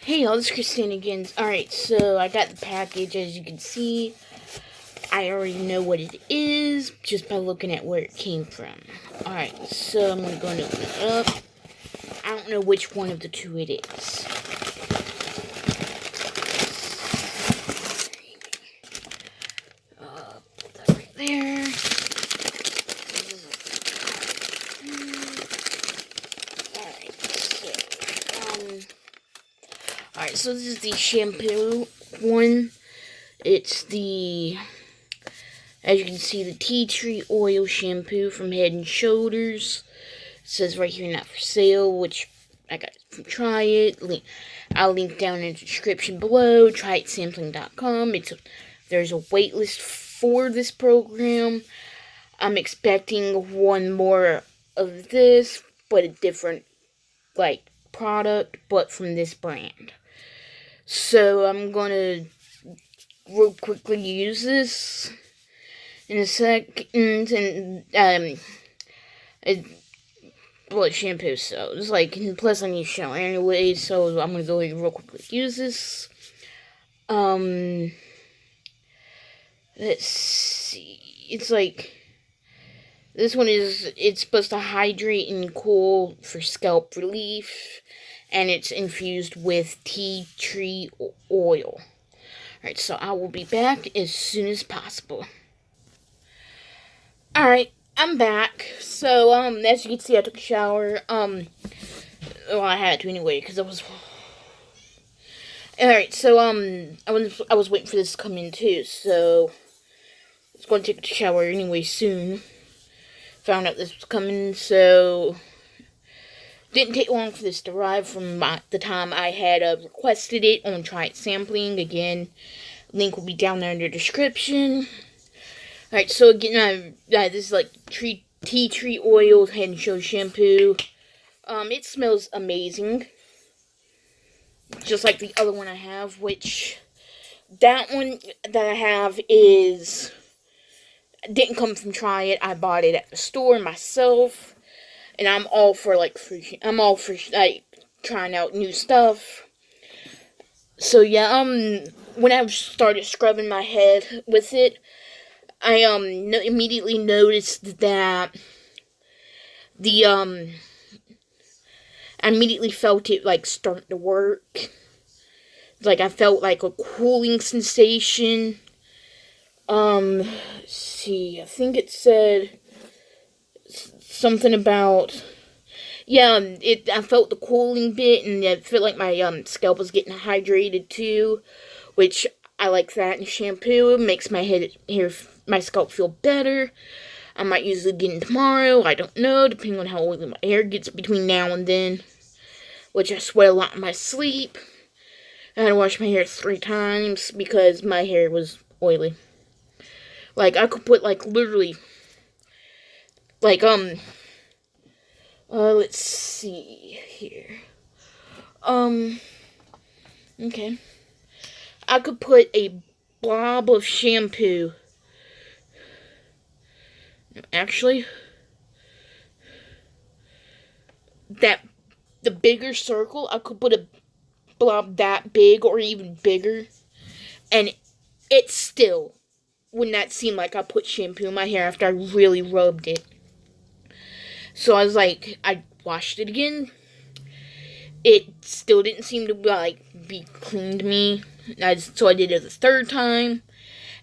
Hey y'all, this is Christine again. Alright, so I got the package. As you can see, I already know what it is just by looking at where it came from. Alright, so I'm going to go and open it up. I don't know which one of the two it is. Put that right there. Alright, so this is the shampoo one. It's the, as you can see, the tea tree oil shampoo from Head and Shoulders. It says right here, not for sale, which I got from Tryit. I'll link down in the description below. Tryitsampling.com. There's a wait list for this program. I'm expecting one more of this, but a different, product, but from this brand. So I'm gonna real quickly use this in a second, and it's shampoo, so it's plus I need a shower anyway, so I'm gonna go ahead and real quickly use this. Let's see, this one it's supposed to hydrate and cool for scalp relief, and it's infused with tea tree oil. Alright, so I will be back as soon as possible. Alright, I'm back. So, as you can see, I took a shower. Well, I had to anyway, because I was... Alright, so, I was waiting for this to come in, too, so... I was going to take a shower anyway soon. Found out this was coming, so... Didn't take long for this to arrive from the time I had requested it on Tryit Sampling. Again, link will be down there in the description. Alright, so again, this is tea tree oil Head and Shoulders shampoo. It smells amazing. Just like the other one I have, which that one that I have didn't come from Tryit. I bought it at the store myself. And I'm all for trying out new stuff. So yeah, when I started scrubbing my head with it, I immediately noticed that I immediately felt it start to work. I felt like a cooling sensation. Let's see, I think it said something about, I felt the cooling bit, and I felt like my scalp was getting hydrated too, which I like that in shampoo. It makes my scalp feel better. I might use it again tomorrow, I don't know, depending on how oily my hair gets between now and then, which I sweat a lot in my sleep. I had to wash my hair 3 times because my hair was oily. I could put literally let's see here. Okay. I could put a blob of shampoo. Actually, the bigger circle, I could put a blob that big or even bigger, and it still would not seem like I put shampoo in my hair after I really rubbed it. So I washed it again. It still didn't seem to be clean to me. So I did it the 3rd time,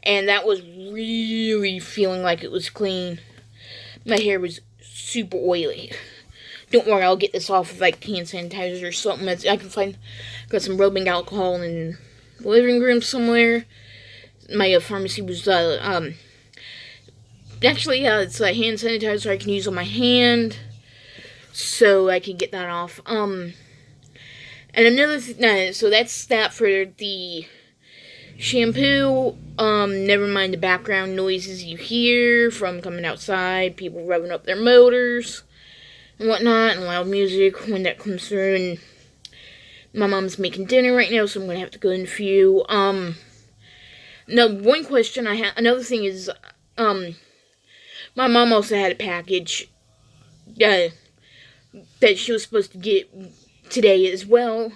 and that was really feeling like it was clean. My hair was super oily. Don't worry, I'll get this off with hand sanitizer or something. I can find, got some rubbing alcohol in the living room somewhere. My pharmacy was actually, it's a hand sanitizer I can use on my hand, so I can get that off. And another thing, so that's that for the shampoo. Never mind the background noises you hear from coming outside, people revving up their motors and whatnot, and loud music when that comes through. And my mom's making dinner right now, so I'm gonna have to go in a few. Now, one question I have, another thing is, my mom also had a package that she was supposed to get today as well.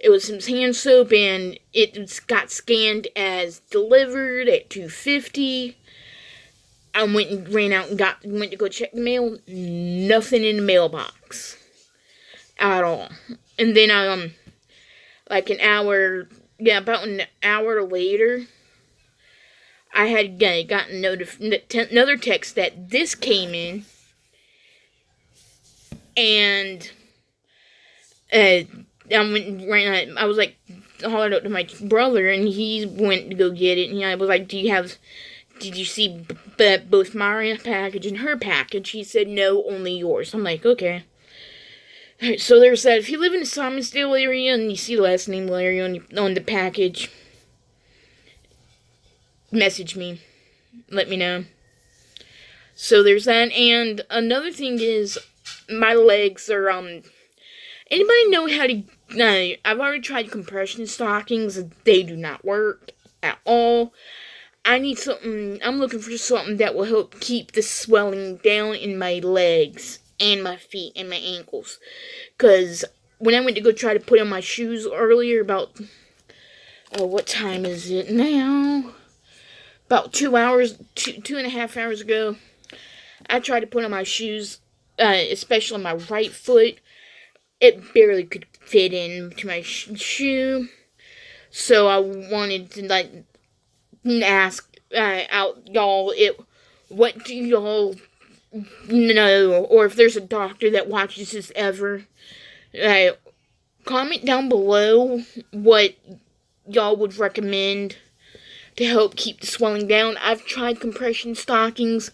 It was some hand soap, and it got scanned as delivered at 2:50. I went and ran out and went to go check the mail. Nothing in the mailbox at all. And then like about an hour later, I had gotten another text that this came in, and I was like, hollered out to my brother, and he went to go get it, and I was like, did you see both my package and her package? He said, no, only yours. I'm like, okay. Alright, so there's that. If you live in the Simonsdale area and you see the last name Larry on the package, message me. Let me know. So there's that. And another thing is, my legs are, anybody know how to, I've already tried compression stockings. They do not work at all. I need something, I'm looking for something that will help keep the swelling down in my legs and my feet and my ankles. Because when I went to go try to put on my shoes earlier, about, what time is it now? About 2 hours, 2.5 hours ago, I tried to put on my shoes, especially on my right foot. It barely could fit into my shoe. So I wanted to, ask out y'all, what do y'all know, or if there's a doctor that watches this ever, comment down below what y'all would recommend to help keep the swelling down. I've tried compression stockings.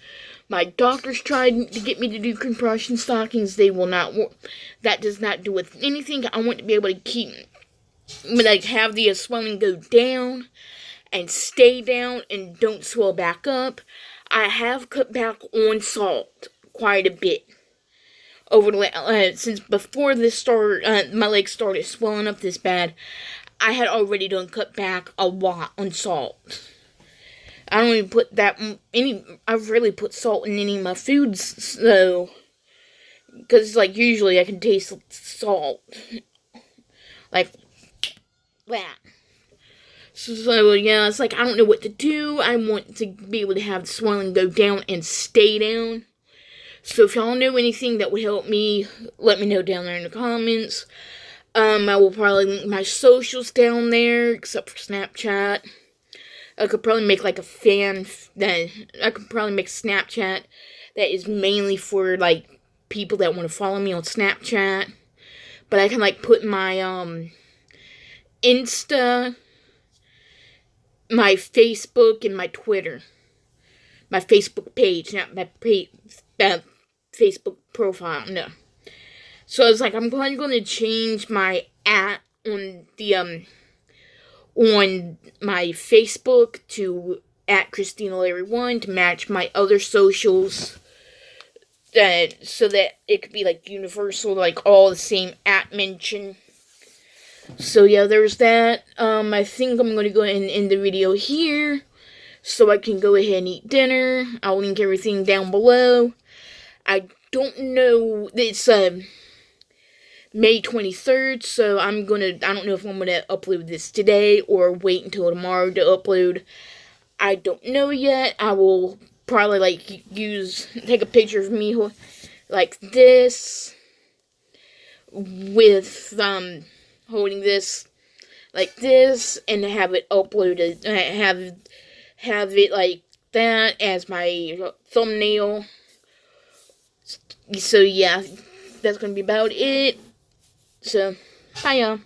My doctor's tried to get me to do compression stockings. They will not work. That does not do with anything. I want to be able to have the swelling go down and stay down and don't swell back up. I have cut back on salt quite a bit over since before this started. My legs started swelling up this bad. I had already cut back a lot on salt. I don't even put I've really put salt in any of my foods though, because usually I can taste salt like that. So, yeah, it's I don't know what to do. I want to be able to have the swelling go down and stay down. So, if y'all know anything that would help me, let me know down there in the comments. I will probably link my socials down there, except for Snapchat. I could probably make, I could probably make a Snapchat that is mainly for, people that want to follow me on Snapchat. But I can, put my, Insta, my Facebook, and my Twitter. My Facebook page, not my Facebook profile, no. So I was I'm probably going to change my on the, on my Facebook to @ChristinaLarry1 to match my other socials. So that it could be, universal, all the same mention. So, yeah, there's that. I think I'm going to go ahead and end the video here, so I can go ahead and eat dinner. I'll link everything down below. I don't know, it's, May 23rd, so I don't know if I'm going to upload this today, or wait until tomorrow to upload. I don't know yet. I will probably, take a picture of me, like this, with, holding this like this, and have it uploaded, have it like that as my thumbnail. So yeah, that's gonna be about it. So bye y'all.